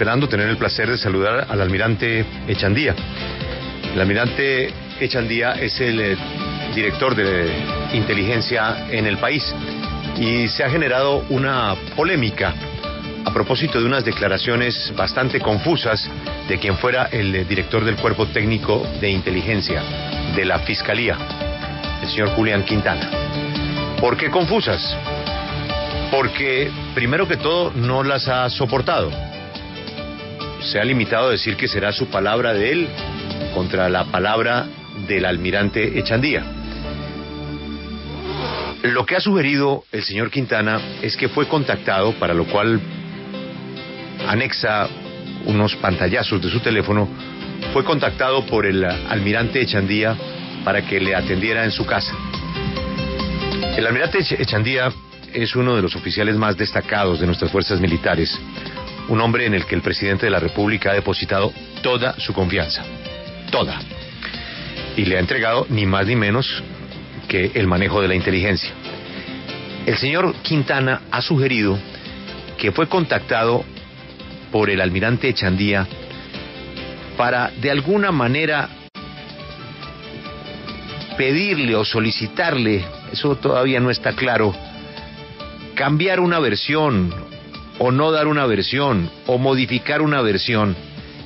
esperando tener el placer de saludar al almirante Echandía. El almirante Echandía es el director de inteligencia en el país y se ha generado una polémica a propósito de unas declaraciones bastante confusas de quien fuera el director del Cuerpo Técnico de Inteligencia de la Fiscalía, el señor Julián Quintana. ¿Por qué confusas? Porque, primero que todo, no las ha soportado. Se ha limitado a decir que será su palabra de él contra la palabra del almirante Echandía. Lo que ha sugerido el señor Quintana es que fue contactado, para lo cual anexa unos pantallazos de su teléfono, fue contactado por el almirante Echandía para que le atendiera en su casa. El almirante Echandía es uno de los oficiales más destacados de nuestras fuerzas militares, un hombre en el que el presidente de la República ha depositado toda su confianza, toda, y le ha entregado ni más ni menos que el manejo de la inteligencia. El señor Quintana ha sugerido que fue contactado por el almirante Echandía para, de alguna manera, pedirle o solicitarle, eso todavía no está claro, cambiar una versión o no dar una versión o modificar una versión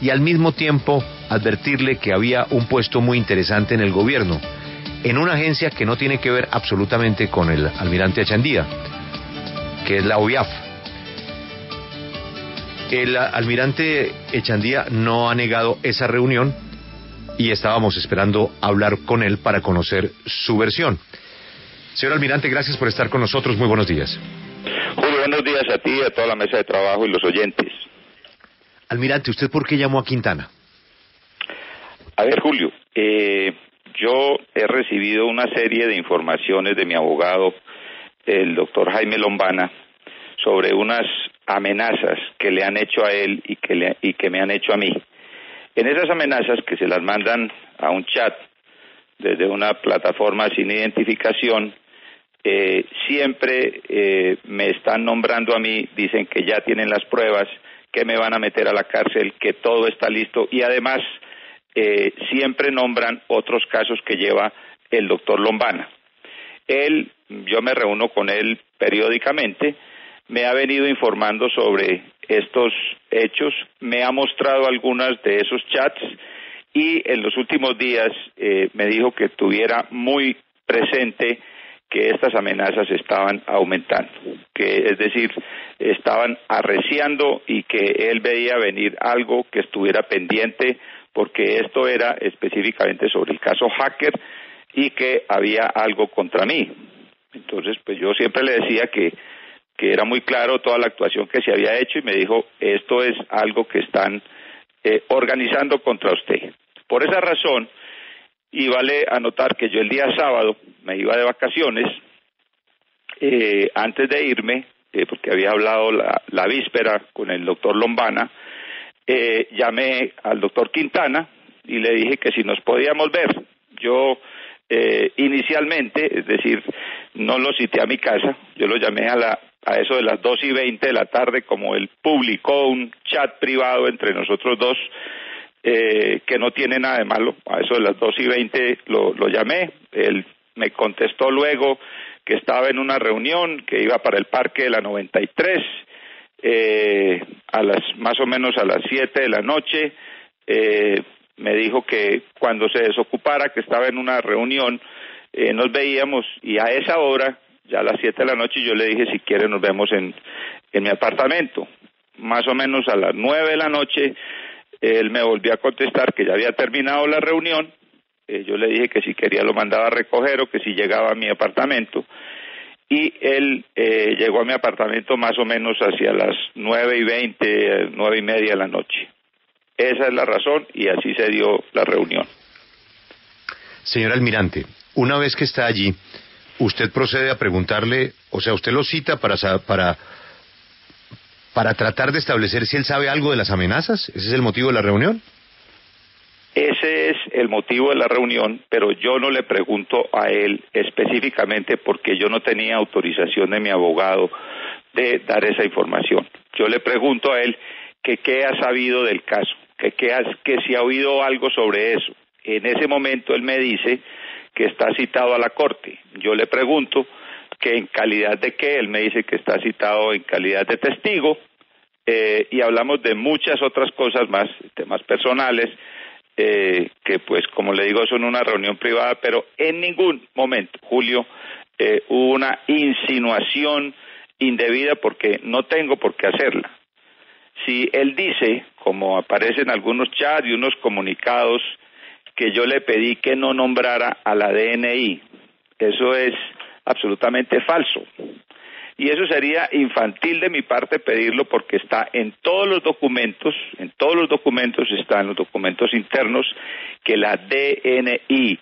y al mismo tiempo advertirle que había un puesto muy interesante en el gobierno, en una agencia que no tiene que ver absolutamente con el almirante Echandía, que es la OIAF. El almirante Echandía no ha negado esa reunión y estábamos esperando hablar con él para conocer su versión. Señor almirante, gracias por estar con nosotros. Muy buenos días. Julio, buenos días a ti, a toda la mesa de trabajo y los oyentes. Almirante, ¿usted por qué llamó a Quintana? A ver, Julio, yo he recibido una serie de informaciones de mi abogado, el doctor Jaime Lombana, sobre unas amenazas que le han hecho a él y que me han hecho a mí. En esas amenazas, que se las mandan a un chat desde una plataforma sin identificación, siempre me están nombrando a mí, dicen que ya tienen las pruebas, que me van a meter a la cárcel, que todo está listo, y además siempre nombran otros casos que lleva el doctor Lombana. Yo me reúno con él periódicamente, me ha venido informando sobre estos hechos, me ha mostrado algunas de esos chats y en los últimos días me dijo que tuviera muy presente que estas amenazas estaban aumentando, que es decir, estaban arreciando y que él veía venir algo que estuviera pendiente, porque esto era específicamente sobre el caso Hacker y que había algo contra mí. Entonces, pues yo siempre le decía que era muy claro toda la actuación que se había hecho y me dijo, esto es algo que están organizando contra usted. Por esa razón, y vale anotar que yo el día sábado me iba de vacaciones, antes de irme, porque había hablado la víspera con el doctor Lombana, llamé al doctor Quintana y le dije que si nos podíamos ver. Yo inicialmente, es decir, no lo cité a mi casa, yo lo llamé a eso de las 2:20 de la tarde, como él publicó un chat privado entre nosotros dos, que no tiene nada de malo. A eso de las 2:20 lo llamé, él me contestó luego que estaba en una reunión, que iba para el parque de la 93, más o menos a las 7 de la noche, me dijo que cuando se desocupara, que estaba en una reunión, nos veíamos, y a esa hora, ya a las 7 de la noche, yo le dije, si quiere nos vemos en mi apartamento. Más o menos a las 9 de la noche, él me volvió a contestar que ya había terminado la reunión. Yo le dije que si quería lo mandaba a recoger o que si llegaba a mi apartamento. Y él llegó a mi apartamento más o menos hacia las 9:20, 9:30 de la noche. Esa es la razón y así se dio la reunión. Señor almirante, una vez que está allí, usted procede a preguntarle, o sea, usted lo cita para tratar de establecer si él sabe algo de las amenazas. ¿Ese es el motivo de la reunión? Ese es el motivo de la reunión, pero yo no le pregunto a él específicamente porque yo no tenía autorización de mi abogado de dar esa información. Yo le pregunto a él que qué ha sabido del caso, que si ha oído algo sobre eso. En ese momento él me dice que está citado a la corte. Yo le pregunto que en calidad de qué, él me dice que está citado en calidad de testigo, y hablamos de muchas otras cosas más, temas personales, que pues como le digo son una reunión privada, pero en ningún momento, Julio, hubo una insinuación indebida porque no tengo por qué hacerla. Si él dice, como aparece en algunos chats y unos comunicados, que yo le pedí que no nombrara a la DNI, eso es absolutamente falso. Y eso sería infantil de mi parte pedirlo porque está en todos los documentos están los documentos internos que la DNI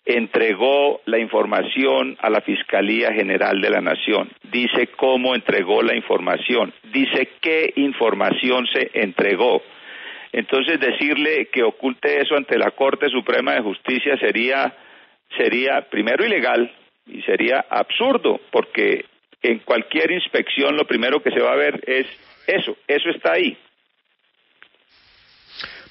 entregó la información a la Fiscalía General de la Nación. Dice cómo entregó la información, dice qué información se entregó. Entonces decirle que oculte eso ante la Corte Suprema de Justicia sería primero ilegal y sería absurdo, porque en cualquier inspección lo primero que se va a ver es eso está ahí.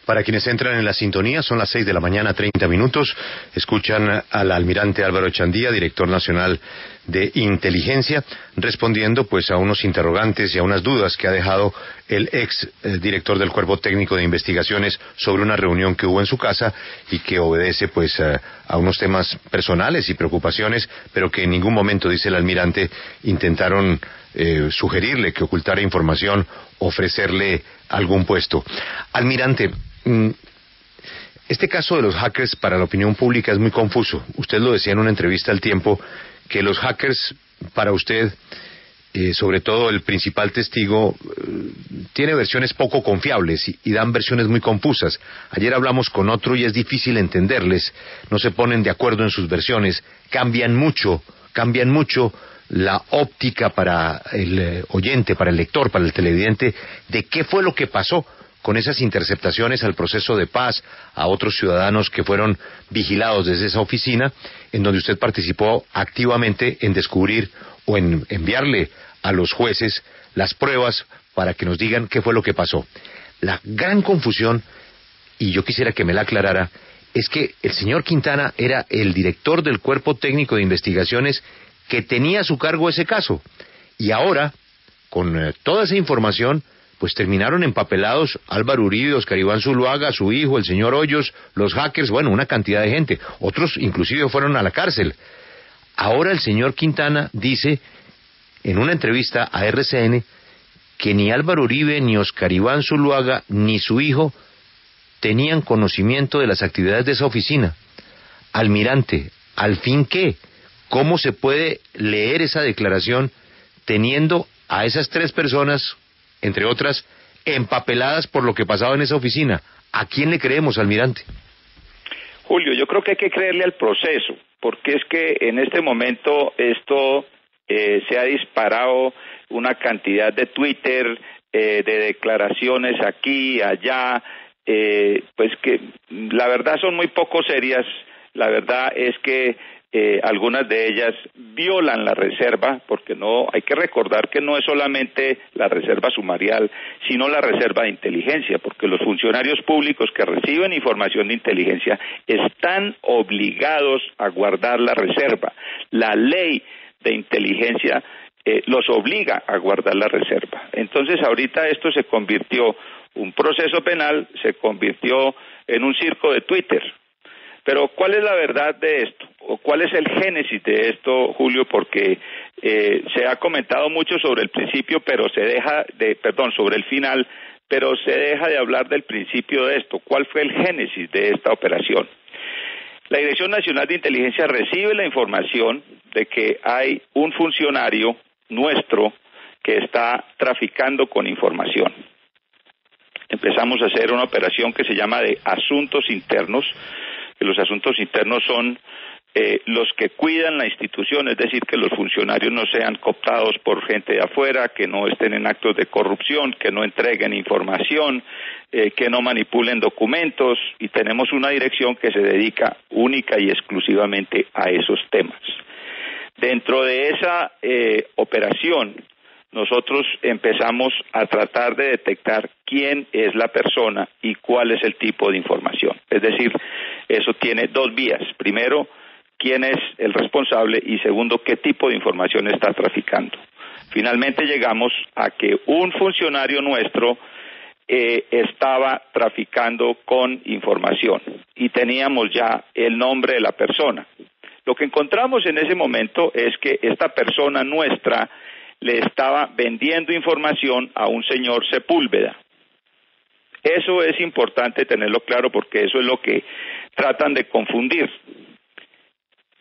Para quienes entran en la sintonía, son las 6 de la mañana, 30 minutos. Escuchan al almirante Álvaro Echandía, director nacional de inteligencia, respondiendo pues a unos interrogantes y a unas dudas que ha dejado el ex director del Cuerpo Técnico de Investigaciones sobre una reunión que hubo en su casa y que obedece pues a unos temas personales y preocupaciones, pero que en ningún momento, dice el almirante, intentaron sugerirle que ocultara información, ofrecerle algún puesto. Almirante, este caso de los hackers para la opinión pública es muy confuso. Usted lo decía en una entrevista al Tiempo, que los hackers, para usted, sobre todo el principal testigo, tiene versiones poco confiables y dan versiones muy confusas. Ayer hablamos con otro y es difícil entenderles, no se ponen de acuerdo en sus versiones, cambian mucho la óptica para el oyente, para el lector, para el televidente, de qué fue lo que pasó con esas interceptaciones al proceso de paz, a otros ciudadanos que fueron vigilados desde esa oficina, en donde usted participó activamente en descubrir o en enviarle a los jueces las pruebas para que nos digan qué fue lo que pasó. La gran confusión, y yo quisiera que me la aclarara, es que el señor Quintana era el director del Cuerpo Técnico de Investigaciones que tenía a su cargo ese caso, y ahora, con toda esa información, pues terminaron empapelados Álvaro Uribe, Oscar Iván Zuluaga, su hijo, el señor Hoyos, los hackers, bueno, una cantidad de gente. Otros inclusive fueron a la cárcel. Ahora el señor Quintana dice, en una entrevista a RCN, que ni Álvaro Uribe, ni Oscar Iván Zuluaga, ni su hijo tenían conocimiento de las actividades de esa oficina. Almirante, ¿al fin qué? ¿Cómo se puede leer esa declaración teniendo a esas tres personas, entre otras, empapeladas por lo que pasaba en esa oficina? ¿A quién le creemos, almirante? Julio, yo creo que hay que creerle al proceso, porque es que en este momento esto se ha disparado una cantidad de Twitter, de declaraciones aquí, allá, pues que la verdad son muy poco serias. La verdad es que algunas de ellas violan la reserva, porque no hay que recordar que no es solamente la reserva sumarial, sino la reserva de inteligencia, porque los funcionarios públicos que reciben información de inteligencia están obligados a guardar la reserva. La ley de inteligencia los obliga a guardar la reserva. Entonces ahorita esto se convirtió, un proceso penal se convirtió en un circo de Twitter. Pero ¿cuál es la verdad de esto? ¿O cuál es el génesis de esto, Julio? Porque se ha comentado mucho sobre el principio, pero sobre el final, pero se deja de hablar del principio de esto. ¿Cuál fue el génesis de esta operación? La Dirección Nacional de Inteligencia recibe la información de que hay un funcionario nuestro que está traficando con información. Empezamos a hacer una operación que se llama de asuntos internos, que los asuntos internos son los que cuidan la institución, es decir, que los funcionarios no sean cooptados por gente de afuera, que no estén en actos de corrupción, que no entreguen información, que no manipulen documentos, y tenemos una dirección que se dedica única y exclusivamente a esos temas. Dentro de esa operación, nosotros empezamos a tratar de detectar quién es la persona y cuál es el tipo de información. Es decir, eso tiene dos vías. Primero, quién es el responsable y segundo, qué tipo de información está traficando. Finalmente llegamos a que un funcionario nuestro estaba traficando con información y teníamos ya el nombre de la persona. Lo que encontramos en ese momento es que esta persona nuestra le estaba vendiendo información a un señor Sepúlveda. Eso es importante tenerlo claro porque eso es lo que tratan de confundir.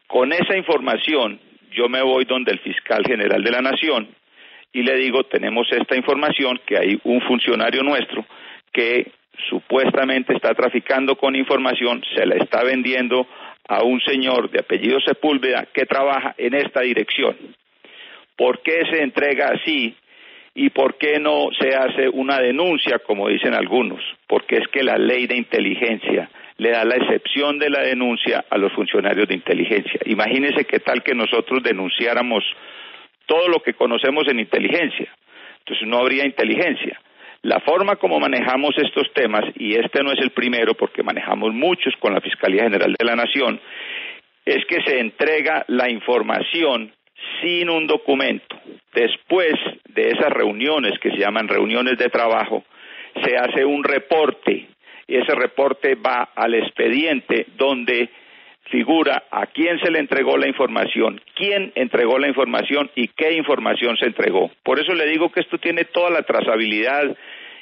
Con esa información yo me voy donde el fiscal general de la Nación y le digo, tenemos esta información que hay un funcionario nuestro que supuestamente está traficando con información, se la está vendiendo a un señor de apellido Sepúlveda que trabaja en esta dirección. ¿Por qué se entrega así y por qué no se hace una denuncia, como dicen algunos? Porque es que la ley de inteligencia le da la excepción de la denuncia a los funcionarios de inteligencia. Imagínense qué tal que nosotros denunciáramos todo lo que conocemos en inteligencia. Entonces no habría inteligencia. La forma como manejamos estos temas, y este no es el primero porque manejamos muchos con la Fiscalía General de la Nación, es que se entrega la información sin un documento. Después de esas reuniones, que se llaman reuniones de trabajo, se hace un reporte, y ese reporte va al expediente donde figura a quién se le entregó la información, quién entregó la información y qué información se entregó. Por eso le digo que esto tiene toda la trazabilidad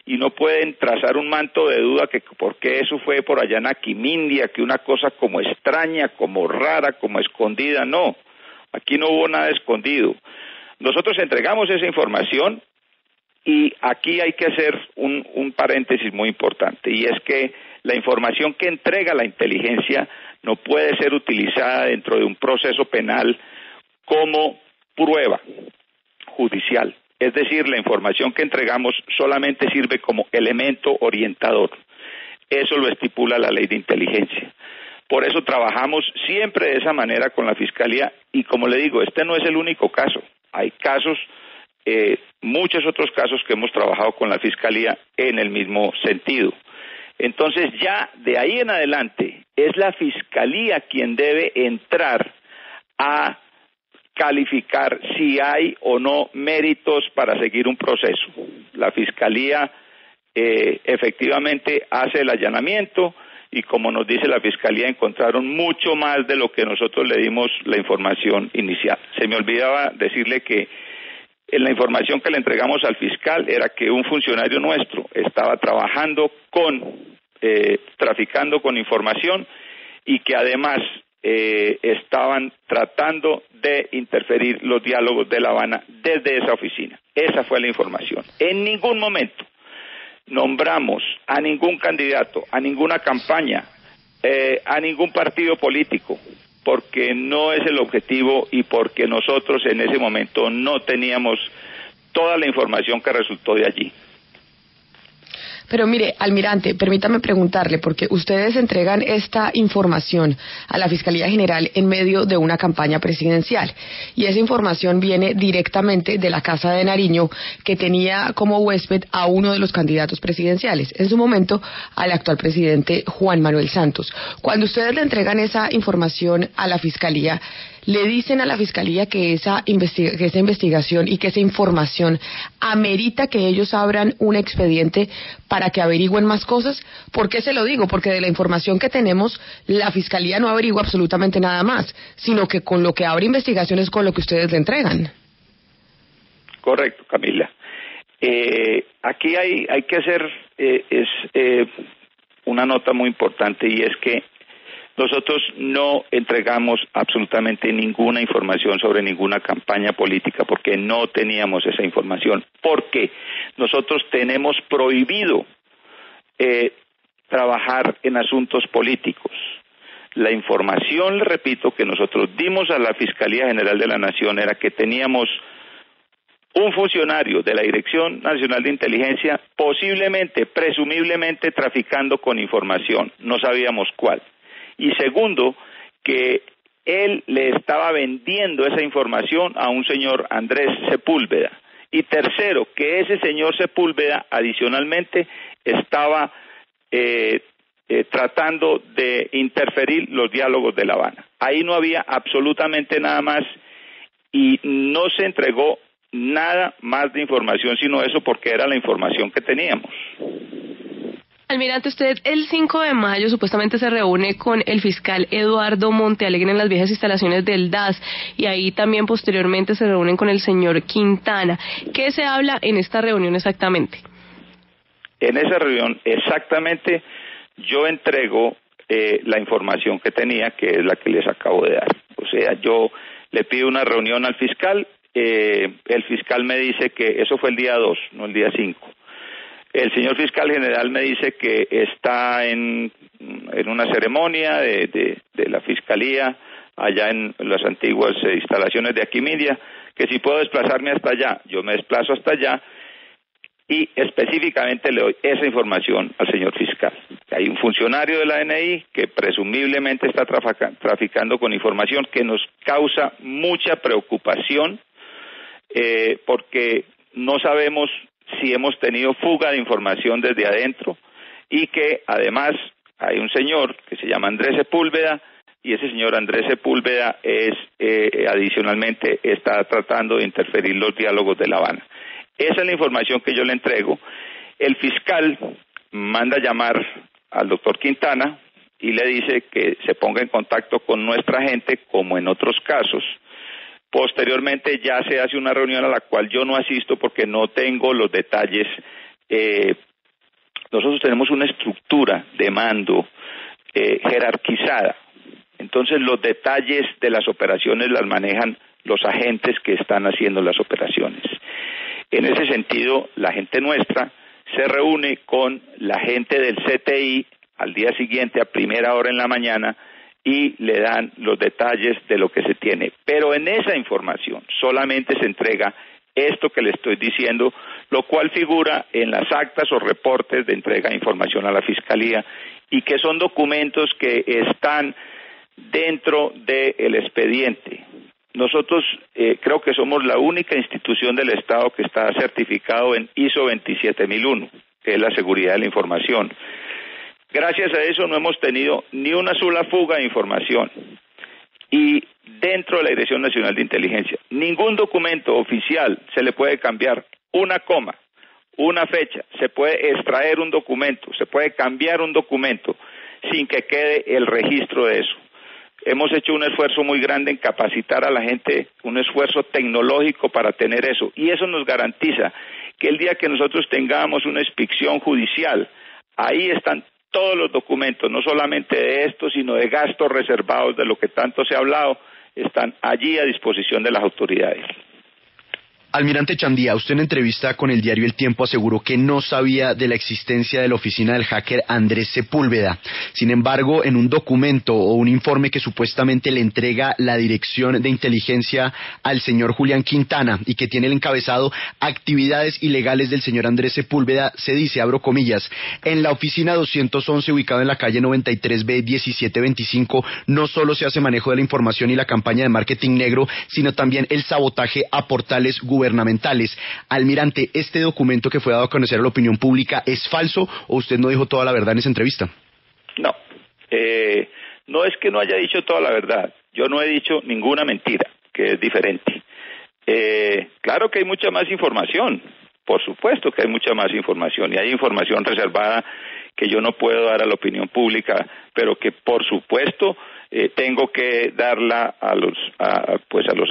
y no pueden trazar un manto de duda que por qué eso fue por allá en Aquimindia, que una cosa como extraña, como rara, como escondida. No, aquí no hubo nada escondido. Nosotros entregamos esa información y aquí hay que hacer un paréntesis muy importante, y es que la información que entrega la inteligencia no puede ser utilizada dentro de un proceso penal como prueba judicial. Es decir, la información que entregamos solamente sirve como elemento orientador. Eso lo estipula la ley de inteligencia. Por eso trabajamos siempre de esa manera con la Fiscalía y, como le digo, este no es el único caso. Hay casos, muchos otros casos que hemos trabajado con la Fiscalía en el mismo sentido. Entonces ya de ahí en adelante es la Fiscalía quien debe entrar a calificar si hay o no méritos para seguir un proceso. La Fiscalía efectivamente hace el allanamiento y, como nos dice la Fiscalía, encontraron mucho más de lo que nosotros le dimos la información inicial. Se me olvidaba decirle que en la información que le entregamos al fiscal era que un funcionario nuestro estaba trabajando traficando con información y que además estaban tratando de interferir los diálogos de La Habana desde esa oficina. Esa fue la información. En ningún momento nombramos a ningún candidato, a ninguna campaña, a ningún partido político, porque no es el objetivo y porque nosotros en ese momento no teníamos toda la información que resultó de allí. Pero mire, almirante, permítame preguntarle, porque ustedes entregan esta información a la Fiscalía General en medio de una campaña presidencial, y esa información viene directamente de la Casa de Nariño, que tenía como huésped a uno de los candidatos presidenciales, en su momento al actual presidente Juan Manuel Santos. Cuando ustedes le entregan esa información a la Fiscalía, ¿le dicen a la Fiscalía que esa investigación y que esa información amerita que ellos abran un expediente para que averigüen más cosas? ¿Por qué se lo digo? Porque de la información que tenemos, la Fiscalía no averigua absolutamente nada más, sino que con lo que abre investigación es con lo que ustedes le entregan. Correcto, Camila. Aquí hay que hacer una nota muy importante, y es que nosotros no entregamos absolutamente ninguna información sobre ninguna campaña política porque no teníamos esa información. Porque nosotros tenemos prohibido trabajar en asuntos políticos. La información, le repito, que nosotros dimos a la Fiscalía General de la Nación era que teníamos un funcionario de la Dirección Nacional de Inteligencia posiblemente, presumiblemente traficando con información. No sabíamos cuál. Y segundo, que él le estaba vendiendo esa información a un señor Andrés Sepúlveda Y tercero, que ese señor Sepúlveda adicionalmente estaba tratando de interferir los diálogos de La Habana. Ahí no había absolutamente nada más y no se entregó nada más de información sino eso, porque era la información que teníamos. Almirante, usted el 5 de mayo supuestamente se reúne con el fiscal Eduardo Montealegre en las viejas instalaciones del DAS y ahí también posteriormente se reúnen con el señor Quintana. ¿Qué se habla en esta reunión exactamente? En esa reunión exactamente yo entrego la información que tenía, que es la que les acabo de dar. O sea, yo le pido una reunión al fiscal, el fiscal me dice que eso fue el día 2, no el día 5. El señor fiscal general me dice que está en una ceremonia de la fiscalía allá en las antiguas instalaciones de Aquimedia, que si puedo desplazarme hasta allá. Yo me desplazo hasta allá y específicamente le doy esa información al señor fiscal. Hay un funcionario de la DNI que presumiblemente está traficando con información que nos causa mucha preocupación porque no sabemos si hemos tenido fuga de información desde adentro y que además hay un señor que se llama Andrés Sepúlveda y ese señor Andrés Sepúlveda adicionalmente está tratando de interferir los diálogos de La Habana. Esa es la información que yo le entrego. El fiscal manda llamar al doctor Quintana y le dice que se ponga en contacto con nuestra gente como en otros casos. Posteriormente ya se hace una reunión a la cual yo no asisto porque no tengo los detalles. Nosotros tenemos una estructura de mando jerarquizada. Entonces los detalles de las operaciones las manejan los agentes que están haciendo las operaciones. En ese sentido, la gente nuestra se reúne con la gente del CTI al día siguiente a primera hora en la mañana y le dan los detalles de lo que se tiene. Pero en esa información solamente se entrega esto que le estoy diciendo, lo cual figura en las actas o reportes de entrega de información a la Fiscalía y que son documentos que están dentro del expediente. Nosotros creo que somos la única institución del Estado que está certificado en ISO 27001, que es la seguridad de la información. Gracias a eso no hemos tenido ni una sola fuga de información. Y dentro de la Dirección Nacional de Inteligencia, ningún documento oficial se le puede cambiar una coma, una fecha, se puede extraer un documento, se puede cambiar un documento sin que quede el registro de eso. Hemos hecho un esfuerzo muy grande en capacitar a la gente, un esfuerzo tecnológico para tener eso. Y eso nos garantiza que el día que nosotros tengamos una inspección judicial, ahí están todos los documentos, no solamente de esto, sino de gastos reservados, de lo que tanto se ha hablado, están allí a disposición de las autoridades. Almirante Chandía, usted en entrevista con el diario El Tiempo aseguró que no sabía de la existencia de la oficina del hacker Andrés Sepúlveda. Sin embargo, en un documento o un informe que supuestamente le entrega la Dirección de Inteligencia al señor Julián Quintana y que tiene el encabezado Actividades ilegales del señor Andrés Sepúlveda, se dice, abro comillas, en la oficina 211 ubicada en la calle 93B 1725 no solo se hace manejo de la información y la campaña de marketing negro, sino también el sabotaje a portales gubernamentales. Almirante, ¿este documento que fue dado a conocer a la opinión pública es falso o usted no dijo toda la verdad en esa entrevista? No, no es que no haya dicho toda la verdad. Yo no he dicho ninguna mentira, que es diferente. Claro que hay mucha más información, por supuesto que hay mucha más información y hay información reservada que yo no puedo dar a la opinión pública, pero que por supuesto tengo que darla a los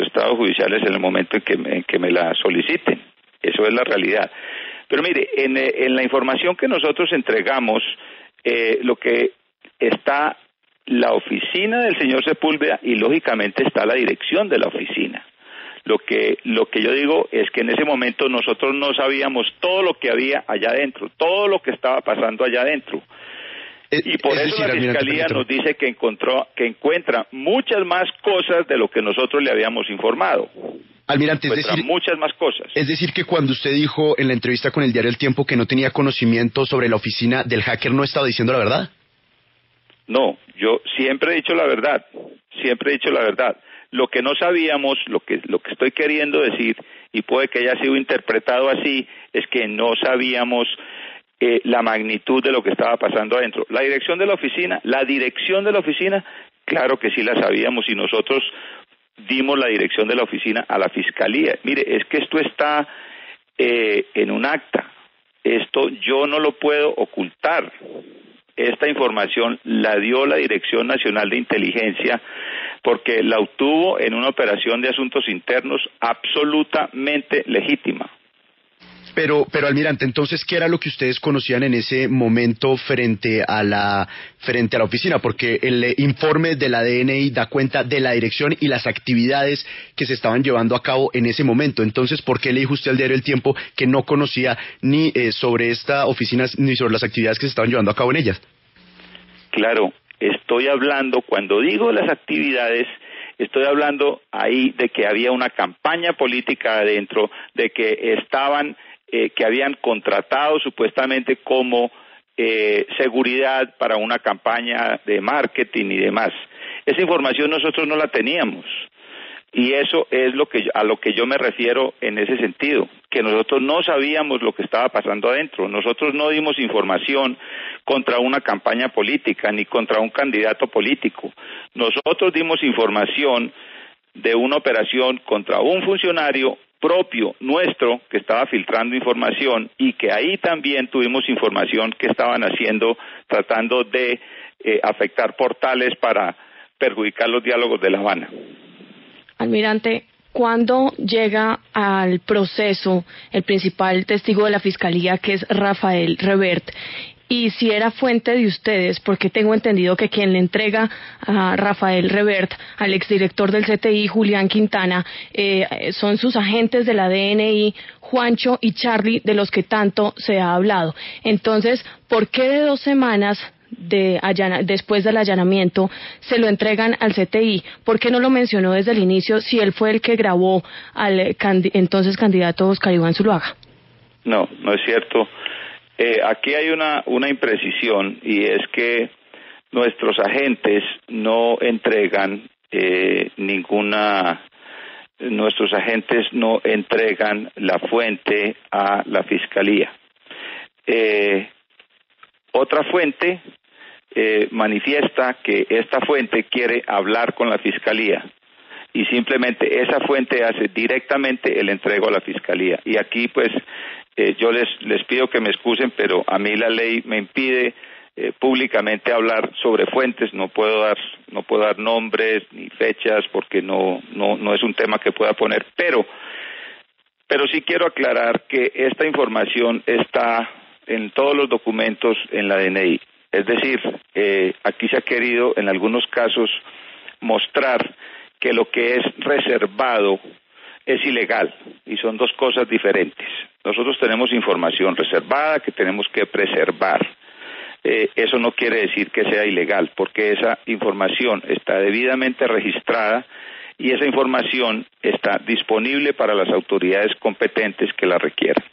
estados judiciales en el momento en que me la soliciten. Eso es la realidad. Pero mire, en la información que nosotros entregamos, lo que está la oficina del señor Sepúlveda y lógicamente está la dirección de la oficina. Lo que yo digo es que en ese momento nosotros no sabíamos todo lo que había allá adentro, todo lo que estaba pasando allá adentro. Y por eso la Fiscalía nos dice que encuentra muchas más cosas de lo que nosotros le habíamos informado. Almirante, es decir, muchas más cosas. Es decir, que cuando usted dijo en la entrevista con el diario El Tiempo que no tenía conocimiento sobre la oficina del hacker, ¿no estaba diciendo la verdad? No, yo siempre he dicho la verdad, siempre he dicho la verdad. Lo que no sabíamos, lo que estoy queriendo decir, y puede que haya sido interpretado así, es que no sabíamos la magnitud de lo que estaba pasando adentro. La dirección de la oficina, claro que sí la sabíamos y nosotros dimos la dirección de la oficina a la Fiscalía. Mire, es que esto está en un acta, esto yo no lo puedo ocultar. Esta información la dio la Dirección Nacional de Inteligencia porque la obtuvo en una operación de asuntos internos absolutamente legítima. Pero almirante, entonces, ¿qué era lo que ustedes conocían en ese momento frente a la oficina? Porque el informe de la DNI da cuenta de la dirección y las actividades que se estaban llevando a cabo en ese momento. Entonces, ¿por qué le dijo usted al diario El Tiempo que no conocía ni sobre esta oficina ni sobre las actividades que se estaban llevando a cabo en ellas? Claro, estoy hablando, cuando digo las actividades, estoy hablando ahí de que había una campaña política adentro, de que que habían contratado supuestamente como seguridad para una campaña de marketing y demás. Esa información nosotros no la teníamos y eso es a lo que yo me refiero en ese sentido, que nosotros no sabíamos lo que estaba pasando adentro. Nosotros no dimos información contra una campaña política ni contra un candidato político. Nosotros dimos información de una operación contra un funcionario propio nuestro que estaba filtrando información y que ahí también tuvimos información que estaban tratando de afectar portales para perjudicar los diálogos de La Habana. Almirante, ¿cuándo llega al proceso el principal testigo de la Fiscalía, que es Rafael Revert? Y si era fuente de ustedes, porque tengo entendido que quien le entrega a Rafael Revert, al exdirector del CTI, Julián Quintana, son sus agentes de la DNI, Juancho y Charlie, de los que tanto se ha hablado. Entonces, ¿por qué de 2 semanas después del allanamiento se lo entregan al CTI? ¿Por qué no lo mencionó desde el inicio si él fue el que grabó al entonces candidato Oscar Iván Zuluaga? No es cierto. Aquí hay una imprecisión y es que nuestros agentes no entregan nuestros agentes no entregan la fuente a la Fiscalía. Otra fuente manifiesta que esta fuente quiere hablar con la Fiscalía y simplemente esa fuente hace directamente el entrego a la Fiscalía. Y aquí pues yo les pido que me excusen, pero a mí la ley me impide públicamente hablar sobre fuentes. No puedo dar nombres ni fechas porque no es un tema que pueda poner, pero sí quiero aclarar que esta información está en todos los documentos en la DNI. Es decir, aquí se ha querido en algunos casos mostrar que lo que es reservado es ilegal y son 2 cosas diferentes. Nosotros tenemos información reservada que tenemos que preservar. Eso no quiere decir que sea ilegal, porque esa información está debidamente registrada y esa información está disponible para las autoridades competentes que la requieran.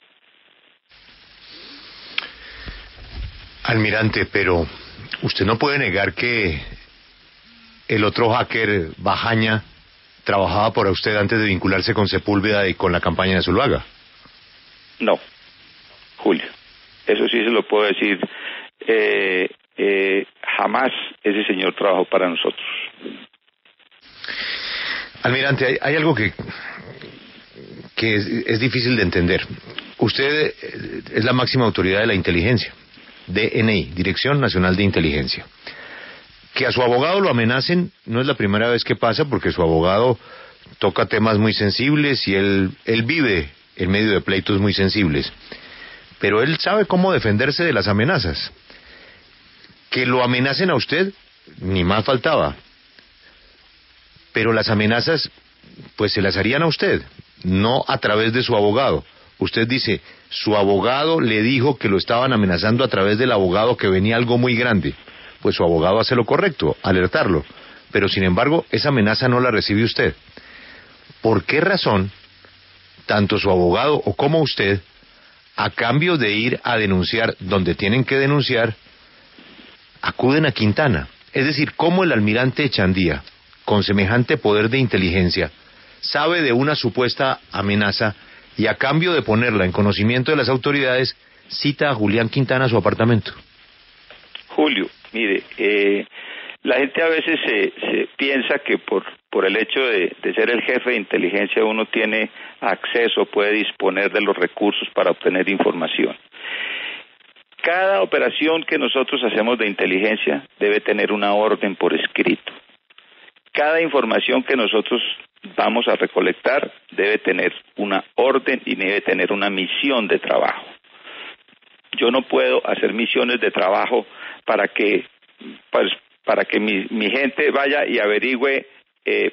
Almirante, pero usted no puede negar que el otro hacker, Bajaña, trabajaba para usted antes de vincularse con Sepúlveda y con la campaña de Zuluaga. No, Julio, eso sí se lo puedo decir. Jamás ese señor trabajó para nosotros. Almirante, hay algo que es difícil de entender. Usted es la máxima autoridad de la inteligencia, DNI, Dirección Nacional de Inteligencia. Que a su abogado lo amenacen no es la primera vez que pasa, porque su abogado toca temas muy sensibles y él vive en medio de pleitos muy sensibles. Pero él sabe cómo defenderse de las amenazas. Que lo amenacen a usted, ni más faltaba. Pero las amenazas, pues se las harían a usted, no a través de su abogado. Usted dice, su abogado le dijo que lo estaban amenazando a través del abogado, que venía algo muy grande. Pues su abogado hace lo correcto, alertarlo. Pero sin embargo, esa amenaza no la recibe usted. ¿Por qué razón, tanto su abogado o como usted, a cambio de ir a denunciar donde tienen que denunciar, acuden a Quintana? Es decir, ¿cómo el almirante Echandía, con semejante poder de inteligencia, sabe de una supuesta amenaza y a cambio de ponerla en conocimiento de las autoridades, cita a Julián Quintana a su apartamento. Julio, mire, la gente a veces se piensa que por el hecho de ser el jefe de inteligencia uno tiene acceso, puede disponer de los recursos para obtener información. Cada operación que nosotros hacemos de inteligencia debe tener una orden por escrito. Cada información que nosotros vamos a recolectar debe tener una orden y debe tener una misión de trabajo. Yo no puedo hacer misiones de trabajo para que mi gente vaya y averigüe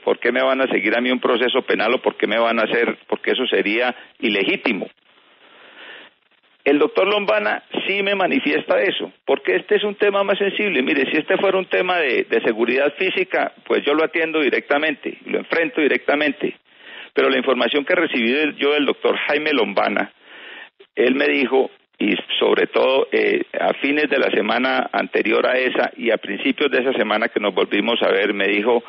por qué me van a seguir a mí un proceso penal o por qué me van a hacer, porque eso sería ilegítimo. El doctor Lombana sí me manifiesta eso, porque este es un tema más sensible. Mire, si este fuera un tema de seguridad física, pues yo lo atiendo directamente, lo enfrento directamente. Pero la información que recibí yo del doctor Jaime Lombana, él me dijo, y sobre todo a fines de la semana anterior a esa y a principios de esa semana que nos volvimos a ver, me dijo,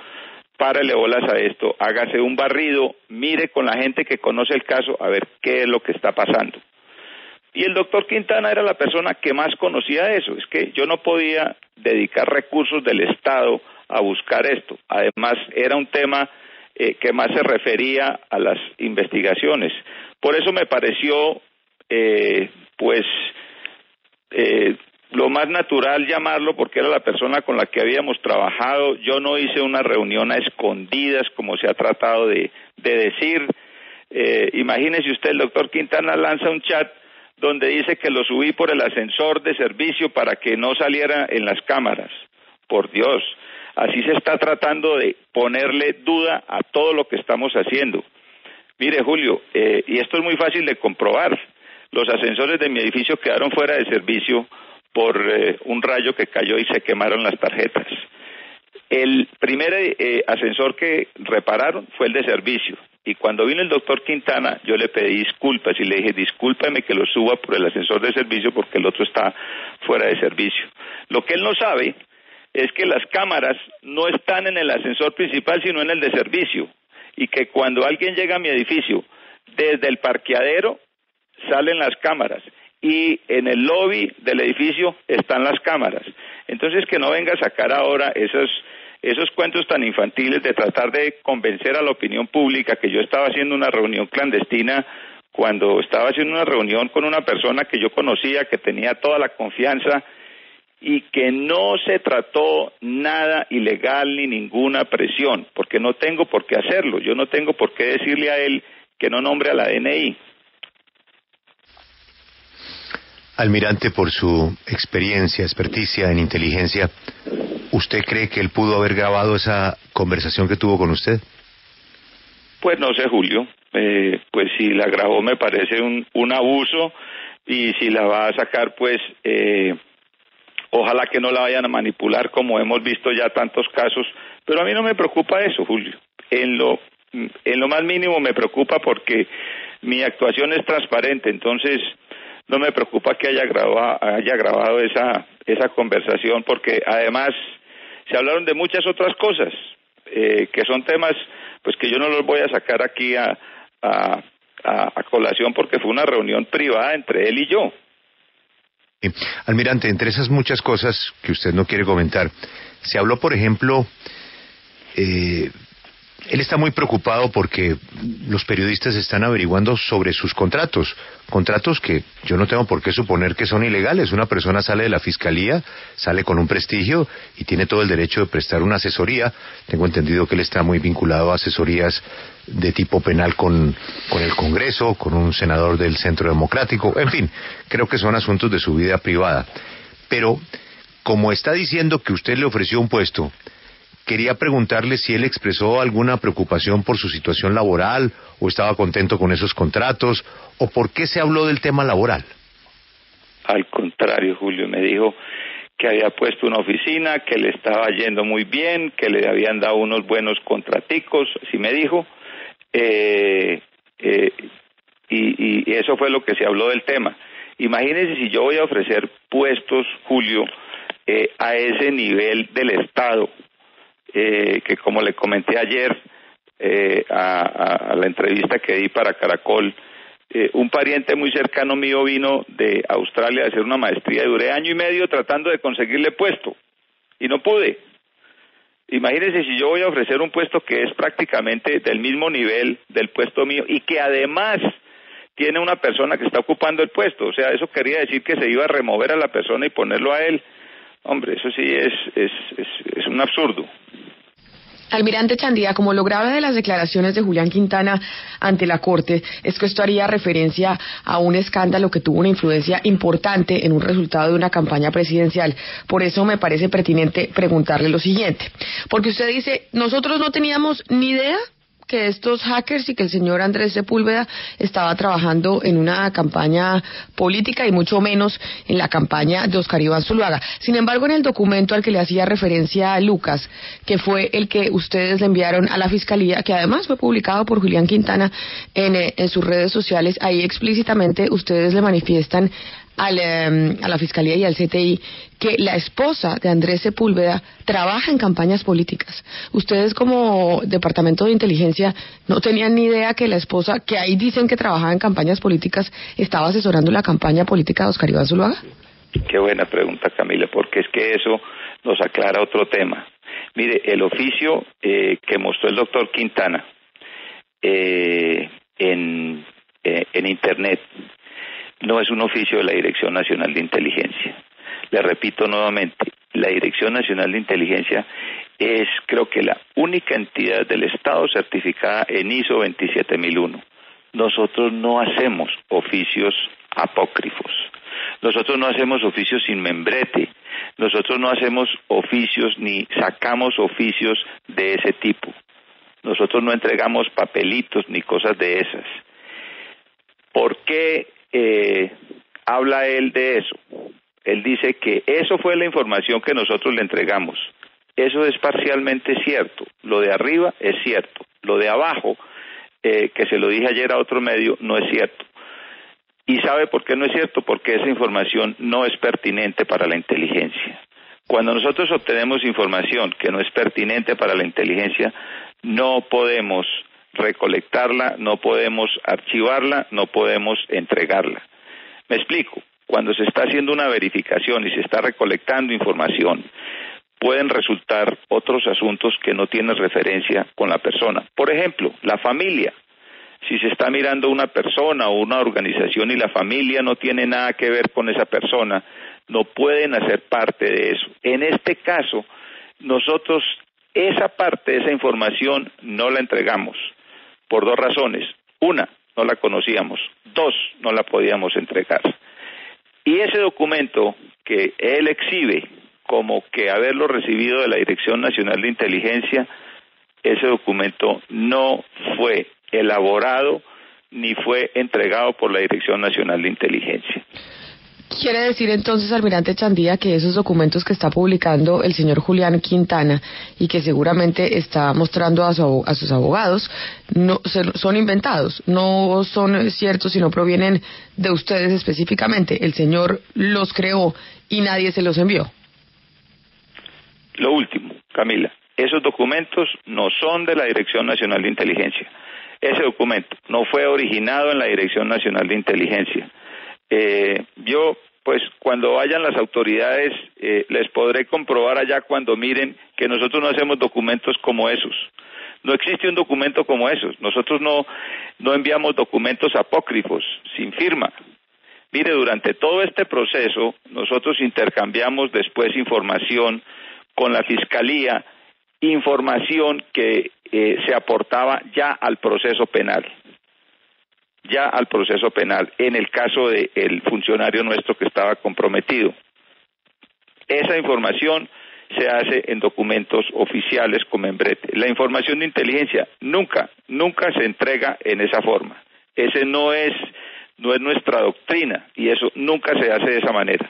párale bolas a esto, hágase un barrido, mire con la gente que conoce el caso a ver qué es lo que está pasando. Y el doctor Quintana era la persona que más conocía eso. Es que yo no podía dedicar recursos del Estado a buscar esto. Además, era un tema que más se refería a las investigaciones. Por eso me pareció, lo más natural llamarlo, porque era la persona con la que habíamos trabajado. Yo no hice una reunión a escondidas, como se ha tratado de decir. Imagínese usted, el doctor Quintana lanza un chat donde dice que lo subí por el ascensor de servicio para que no saliera en las cámaras. Por Dios, así se está tratando de ponerle duda a todo lo que estamos haciendo. Mire, Julio, y esto es muy fácil de comprobar, los ascensores de mi edificio quedaron fuera de servicio por un rayo que cayó y se quemaron las tarjetas. El primer ascensor que repararon fue el de servicio. Y cuando vino el doctor Quintana, yo le pedí disculpas y le dije, discúlpame que lo suba por el ascensor de servicio porque el otro está fuera de servicio. Lo que él no sabe es que las cámaras no están en el ascensor principal, sino en el de servicio. Y que cuando alguien llega a mi edificio, desde el parqueadero salen las cámaras. Y en el lobby del edificio están las cámaras. Entonces que no venga a sacar ahora esos cuentos tan infantiles de tratar de convencer a la opinión pública que yo estaba haciendo una reunión clandestina cuando estaba haciendo una reunión con una persona que yo conocía, que tenía toda la confianza y que no se trató nada ilegal ni ninguna presión, porque no tengo por qué hacerlo, yo no tengo por qué decirle a él que no nombre a la DNI. Almirante, por su experiencia, experticia en inteligencia, ¿usted cree que él pudo haber grabado esa conversación que tuvo con usted? Pues no sé, Julio. Pues si la grabó me parece un abuso, y si la va a sacar, pues ojalá que no la vayan a manipular como hemos visto ya tantos casos. Pero a mí no me preocupa eso, Julio. En lo más mínimo me preocupa porque mi actuación es transparente, entonces no me preocupa que haya grabado esa conversación, porque además se hablaron de muchas otras cosas que son temas pues que yo no los voy a sacar aquí a colación, porque fue una reunión privada entre él y yo. Almirante, entre esas muchas cosas que usted no quiere comentar, se habló, por ejemplo, él está muy preocupado porque los periodistas están averiguando sobre sus contratos que yo no tengo por qué suponer que son ilegales. Una persona sale de la fiscalía, sale con un prestigio y tiene todo el derecho de prestar una asesoría. Tengo entendido que él está muy vinculado a asesorías de tipo penal con el Congreso, con un senador del Centro Democrático, en fin, creo que son asuntos de su vida privada. Pero, como está diciendo que usted le ofreció un puesto, quería preguntarle si él expresó alguna preocupación por su situación laboral, o estaba contento con esos contratos, o por qué se habló del tema laboral. Al contrario, Julio, me dijo que había puesto una oficina, que le estaba yendo muy bien, que le habían dado unos buenos contraticos, así me dijo, y eso fue lo que se habló del tema. Imagínese si yo voy a ofrecer puestos, Julio, a ese nivel del Estado, que como le comenté ayer a la entrevista que di para Caracol, un pariente muy cercano mío vino de Australia a hacer una maestría y duré 1 año y medio tratando de conseguirle puesto y no pude. Imagínense si yo voy a ofrecer un puesto que es prácticamente del mismo nivel del puesto mío y que además tiene una persona que está ocupando el puesto. O sea, eso quería decir que se iba a remover a la persona y ponerlo a él. Hombre, eso sí es un absurdo. Almirante Chandía, como lo grave de las declaraciones de Julián Quintana ante la Corte es que esto haría referencia a un escándalo que tuvo una influencia importante en un resultado de una campaña presidencial. Por eso me parece pertinente preguntarle lo siguiente. Porque usted dice, nosotros no teníamos ni idea que estos hackers y que el señor Andrés Sepúlveda estaba trabajando en una campaña política y mucho menos en la campaña de Oscar Iván Zuluaga. Sin embargo, en el documento al que le hacía referencia a Lucas, que fue el que ustedes le enviaron a la Fiscalía, que además fue publicado por Julián Quintana en sus redes sociales, ahí explícitamente ustedes le manifiestan a la Fiscalía y al CTI que la esposa de Andrés Sepúlveda trabaja en campañas políticas. Ustedes como Departamento de Inteligencia no tenían ni idea que la esposa, que ahí dicen que trabajaba en campañas políticas, estaba asesorando la campaña política de Oscar Iván Zuluaga. Qué buena pregunta, Camila, porque es que eso nos aclara otro tema. Mire, el oficio que mostró el doctor Quintana en Internet no es un oficio de la Dirección Nacional de Inteligencia. Le repito nuevamente, la Dirección Nacional de Inteligencia es, creo que, la única entidad del Estado certificada en ISO 27001. Nosotros no hacemos oficios apócrifos. Nosotros no hacemos oficios sin membrete. Nosotros no hacemos oficios ni sacamos oficios de ese tipo. Nosotros no entregamos papelitos ni cosas de esas. ¿Por qué habla él de eso? Él dice que eso fue la información que nosotros le entregamos. Eso es parcialmente cierto. Lo de arriba es cierto. Lo de abajo, que se lo dije ayer a otro medio, no es cierto. ¿Y sabe por qué no es cierto? Porque esa información no es pertinente para la inteligencia. Cuando nosotros obtenemos información que no es pertinente para la inteligencia, no podemos recolectarla, no podemos archivarla, no podemos entregarla. Me explico. Cuando se está haciendo una verificación y se está recolectando información, pueden resultar otros asuntos que no tienen referencia con la persona. Por ejemplo, la familia. Si se está mirando una persona o una organización y la familia no tiene nada que ver con esa persona, no pueden hacer parte de eso. En este caso, nosotros esa parte de esa información no la entregamos por 2 razones. 1, no la conocíamos. 2, no la podíamos entregar. Y ese documento que él exhibe como que haberlo recibido de la Dirección Nacional de Inteligencia, ese documento no fue elaborado ni fue entregado por la Dirección Nacional de Inteligencia. ¿Quiere decir entonces, almirante Chandía, que esos documentos que está publicando el señor Julián Quintana y que seguramente está mostrando a sus abogados no son inventados, no son ciertos, sino provienen de ustedes específicamente? El señor los creó y nadie se los envió. Lo último, Camila, esos documentos no son de la Dirección Nacional de Inteligencia. Ese documento no fue originado en la Dirección Nacional de Inteligencia. Yo, pues, cuando vayan las autoridades, les podré comprobar allá cuando miren que nosotros no hacemos documentos como esos. No existe un documento como esos. Nosotros no enviamos documentos apócrifos, sin firma. Mire, durante todo este proceso, nosotros intercambiamos después información con la Fiscalía, información que se aportaba ya al proceso penal. En el caso del funcionario nuestro que estaba comprometido. Esa información se hace en documentos oficiales con membrete. La información de inteligencia nunca se entrega en esa forma. Ese no es nuestra doctrina y eso nunca se hace de esa manera.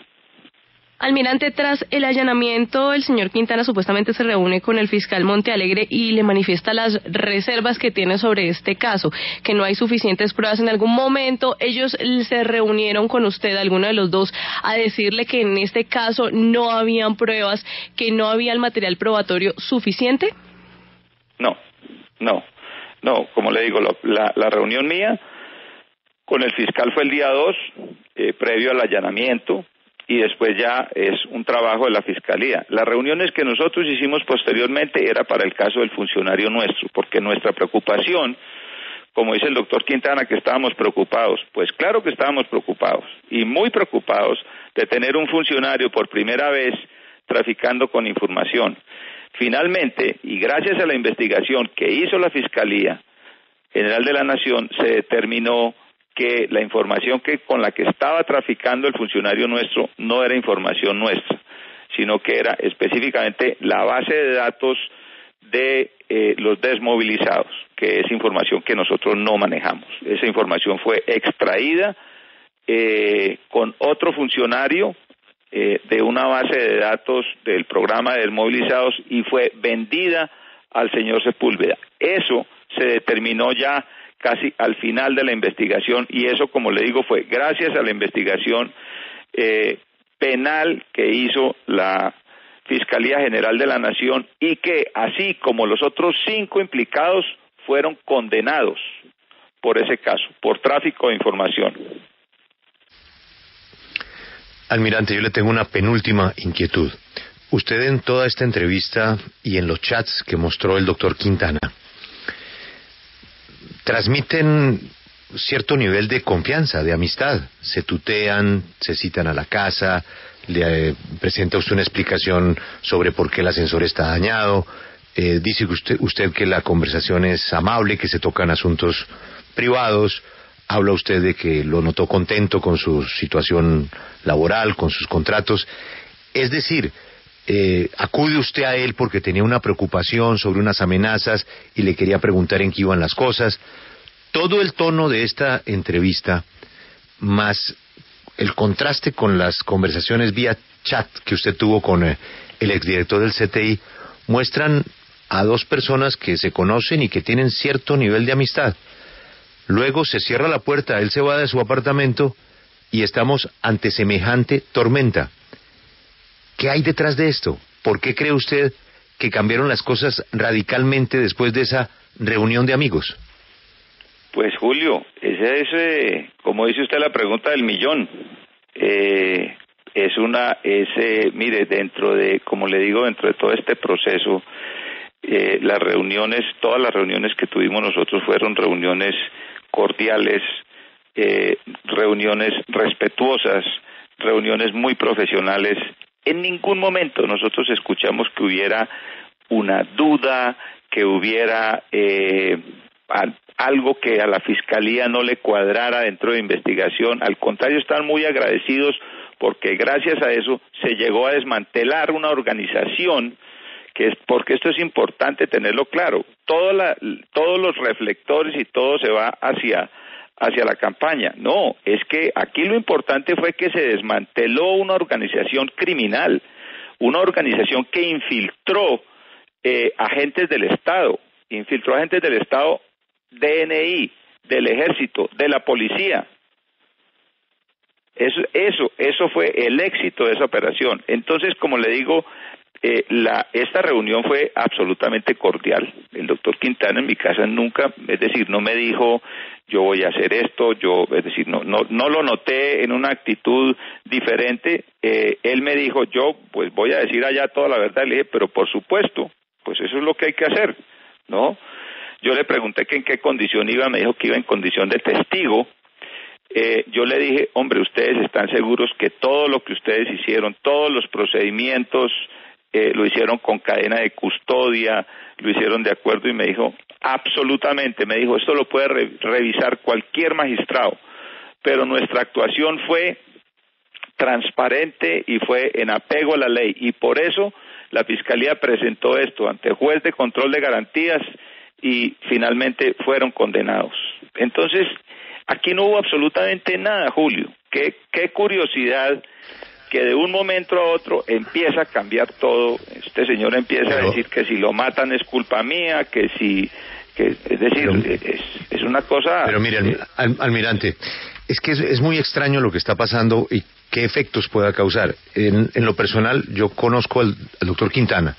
Almirante, tras el allanamiento, el señor Quintana supuestamente se reúne con el fiscal Montealegre y le manifiesta las reservas que tiene sobre este caso, que no hay suficientes pruebas. En algún momento ellos se reunieron con usted, alguno de los dos, a decirle que en este caso no habían pruebas, que no había el material probatorio suficiente. No, como le digo, la reunión mía con el fiscal fue el día 2, previo al allanamiento, y después ya es un trabajo de la Fiscalía. Las reuniones que nosotros hicimos posteriormente era para el caso del funcionario nuestro, porque nuestra preocupación, como dice el doctor Quintana, que estábamos preocupados, pues claro que estábamos preocupados, y muy preocupados de tener un funcionario por primera vez traficando con información. Finalmente, y gracias a la investigación que hizo la Fiscalía General de la Nación, se determinó que la información con la que estaba traficando el funcionario nuestro no era información nuestra, sino que era específicamente la base de datos de los desmovilizados, que es información que nosotros no manejamos. Esa información fue extraída con otro funcionario de una base de datos del programa de desmovilizados y fue vendida al señor Sepúlveda. Eso se determinó ya casi al final de la investigación, y eso, como le digo, fue gracias a la investigación penal que hizo la Fiscalía General de la Nación, y que, así como los otros 5 implicados, fueron condenados por ese caso, por tráfico de información. Almirante, yo le tengo una penúltima inquietud. Usted, en toda esta entrevista y en los chats que mostró el doctor Quintana, transmiten cierto nivel de confianza, de amistad. Se tutean, se citan a la casa, le presenta usted una explicación sobre por qué el ascensor está dañado, dice usted que la conversación es amable, que se tocan asuntos privados, habla usted de que lo notó contento con su situación laboral, con sus contratos. Es decir, acude usted a él porque tenía una preocupación sobre unas amenazas y le quería preguntar en qué iban las cosas. Todo el tono de esta entrevista, más el contraste con las conversaciones vía chat que usted tuvo con el exdirector del CTI, muestran a 2 personas que se conocen y que tienen cierto nivel de amistad. Luego se cierra la puerta, él se va de su apartamento y estamos ante semejante tormenta. ¿Qué hay detrás de esto? ¿Por qué cree usted que cambiaron las cosas radicalmente después de esa reunión de amigos? Pues, Julio, esa es, como dice usted, la pregunta del millón. Mire, dentro de, como le digo, dentro de todo este proceso, todas las reuniones que tuvimos nosotros fueron reuniones cordiales, reuniones respetuosas, reuniones muy profesionales. En ningún momento nosotros escuchamos que hubiera una duda, que hubiera algo que a la Fiscalía no le cuadrara dentro de investigación. Al contrario, están muy agradecidos porque gracias a eso se llegó a desmantelar una organización porque esto es importante tenerlo claro. Todos los reflectores y todo se va hacia la campaña. No, es que aquí lo importante fue que se desmanteló una organización criminal, una organización que infiltró agentes del Estado, DNI, del Ejército, de la Policía. Eso fue el éxito de esa operación. Entonces, como le digo, esta reunión fue absolutamente cordial. El doctor Quintana en mi casa nunca, es decir, no me dijo yo voy a hacer esto, no lo noté en una actitud diferente. Él me dijo, yo pues voy a decir allá toda la verdad. Le dije, pero por supuesto, pues eso es lo que hay que hacer, ¿no? Yo le pregunté que en qué condición iba, me dijo que iba en condición de testigo. Yo le dije, hombre, ¿ustedes están seguros que todo lo que ustedes hicieron, todos los procedimientos, lo hicieron con cadena de custodia, lo hicieron de acuerdo? Y me dijo, absolutamente, me dijo, esto lo puede revisar cualquier magistrado, pero nuestra actuación fue transparente y fue en apego a la ley, y por eso la Fiscalía presentó esto ante el juez de control de garantías y finalmente fueron condenados. Entonces, aquí no hubo absolutamente nada, Julio. Qué curiosidad que de un momento a otro empieza a cambiar todo. Este señor empieza a decir que si lo matan es culpa mía, es decir, es una cosa... Pero mire, almirante, es que es muy extraño lo que está pasando y qué efectos pueda causar. En lo personal, yo conozco al doctor Quintana,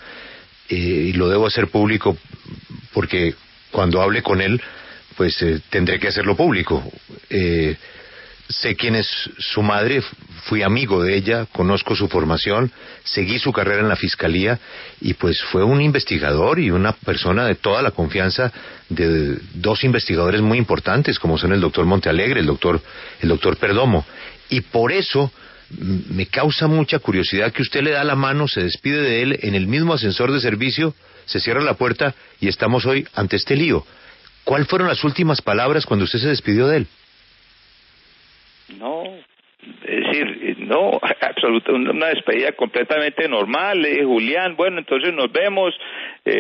y lo debo hacer público porque cuando hable con él pues tendré que hacerlo público. Sé quién es su madre, fui amigo de ella, conozco su formación, seguí su carrera en la Fiscalía y pues fue un investigador y una persona de toda la confianza de dos investigadores muy importantes como son el doctor Montealegre, el doctor Perdomo. Y por eso me causa mucha curiosidad que usted le da la mano, se despide de él en el mismo ascensor de servicio, se cierra la puerta y estamos hoy ante este lío. ¿Cuáles fueron las últimas palabras cuando usted se despidió de él? No, es decir, no, absolutamente una despedida completamente normal. Le dije, Julián, bueno, entonces nos vemos,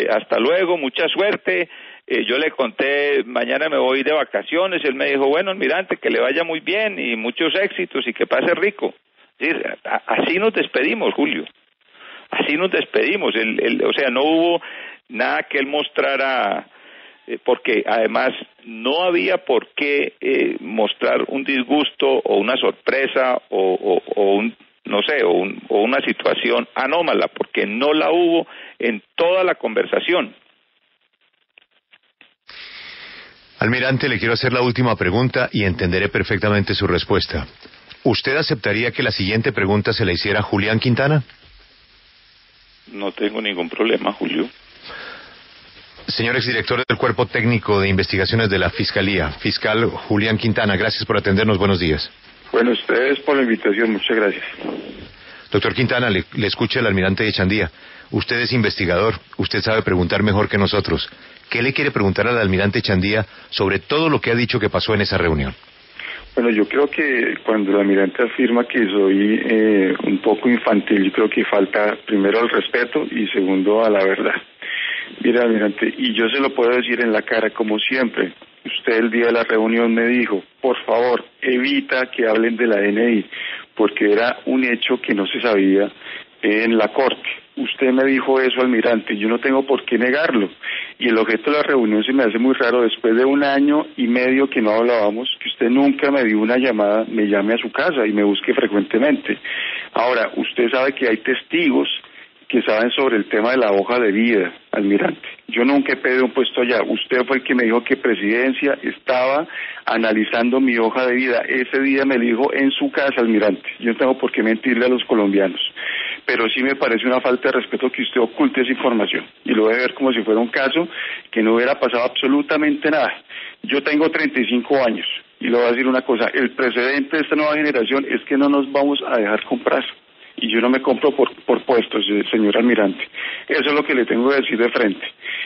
hasta luego, mucha suerte. Yo le conté, mañana me voy de vacaciones. Él me dijo, bueno, almirante, que le vaya muy bien y muchos éxitos y que pase rico. Es decir, así nos despedimos, Julio. Así nos despedimos. O sea, no hubo nada que él mostrara, porque además no había por qué mostrar un disgusto o una sorpresa o una situación anómala, porque no la hubo en toda la conversación. Almirante, le quiero hacer la última pregunta y entenderé perfectamente su respuesta. ¿Usted aceptaría que la siguiente pregunta se la hiciera a Julián Quintana? No tengo ningún problema, Julio. Señor exdirector del Cuerpo Técnico de Investigaciones de la Fiscalía, fiscal Julián Quintana, gracias por atendernos, buenos días. Bueno, ustedes por la invitación, muchas gracias. Doctor Quintana, le escucha el almirante de Echandía. Usted es investigador, usted sabe preguntar mejor que nosotros. ¿Qué le quiere preguntar al almirante Echandía sobre todo lo que ha dicho que pasó en esa reunión? Bueno, yo creo que cuando el almirante afirma que soy un poco infantil, yo creo que falta primero al respeto y segundo a la verdad. Mira, almirante, y yo se lo puedo decir en la cara como siempre. Usted el día de la reunión me dijo, por favor, evita que hablen de la DNI, porque era un hecho que no se sabía en la corte. Usted me dijo eso, almirante, y yo no tengo por qué negarlo. Y el objeto de la reunión se me hace muy raro, después de 1 año y medio que no hablábamos, que usted nunca me dio una llamada, me llame a su casa y me busque frecuentemente. Ahora, usted sabe que hay testigos que saben sobre el tema de la hoja de vida, almirante. Yo nunca he pedido un puesto allá. Usted fue el que me dijo que Presidencia estaba analizando mi hoja de vida. Ese día me lo dijo en su casa, almirante. Yo no tengo por qué mentirle a los colombianos. Pero sí me parece una falta de respeto que usted oculte esa información. Y lo debe ver como si fuera un caso que no hubiera pasado absolutamente nada. Yo tengo 35 años. Y le voy a decir una cosa. El precedente de esta nueva generación es que no nos vamos a dejar comprar. Y yo no me compro por puestos, señor almirante. Eso es lo que le tengo que decir de frente.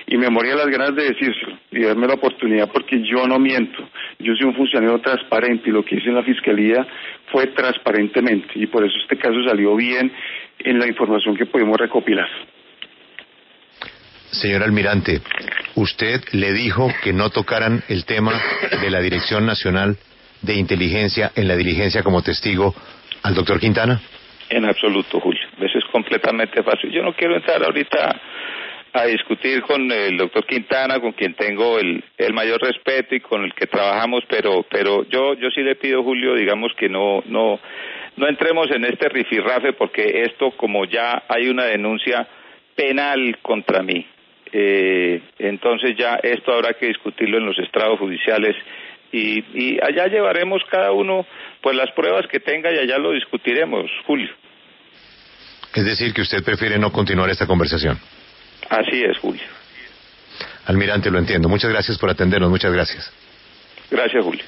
Y me moría las ganas de decírselo y darme la oportunidad porque yo no miento. Yo soy un funcionario transparente y lo que hice en la Fiscalía fue transparentemente. Y por eso este caso salió bien en la información que pudimos recopilar. Señor almirante, ¿usted le dijo que no tocaran el tema de la Dirección Nacional de Inteligencia en la diligencia como testigo al doctor Quintana? En absoluto, Julio. Eso es completamente fácil. Yo no quiero entrar ahorita a discutir con el doctor Quintana, con quien tengo el mayor respeto y con el que trabajamos, pero yo sí le pido, Julio, digamos que no entremos en este rifirrafe, porque esto, como ya hay una denuncia penal contra mí, entonces ya esto habrá que discutirlo en los estrados judiciales y allá llevaremos cada uno pues las pruebas que tenga y allá lo discutiremos, Julio. Es decir, que usted prefiere no continuar esta conversación. Así es, Julio. Almirante, lo entiendo. Muchas gracias por atendernos. Muchas gracias. Gracias, Julio.